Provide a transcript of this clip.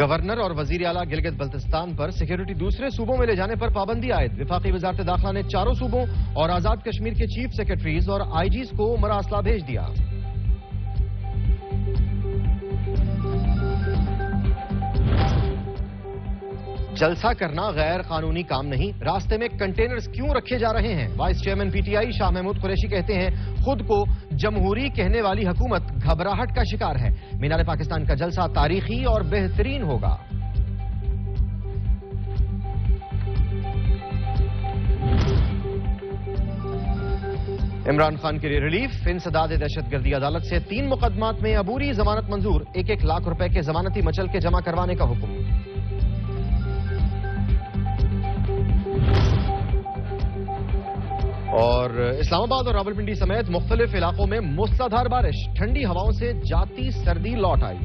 Governor और वजीर आला गिलगित बल्तिस्तान पर सिक्योरिटी दूसरे सूबों में ले जाने पर पाबंदी आयद। विफाकी वजारत दाखिला ने चारों सूबों और आजाद कश्मीर के चीफ सेक्रेटरीज और आईजीज को मरासला भेज दिया। जलसा करना गैर कानूनी काम नहीं, रास्ते में कंटेनर्स क्यों रखे जा रहे हैं? वाइस चेयरमैन पीटीआई शाह महमूद कुरैशी कहते हैं खुद को जमहूरी कहने वाली हुकूमत घबराहट का शिकार है। मीनार पाकिस्तान का जलसा तारीखी और बेहतरीन होगा। इमरान खान के लिए रिलीफ। इंसदाद दहशतगर्दी अदालत से 3 मुकदमात में अबूरी जमानत मंजूर। 1-1 लाख रुपए के जमानती मचल के जमा करवाने का हुक्म। और इस्लामाबाद और रावलपिंडी समेत मुख्तलिफ इलाकों में मूसलाधार बारिश, ठंडी हवाओं से जाती सर्दी लौट आई।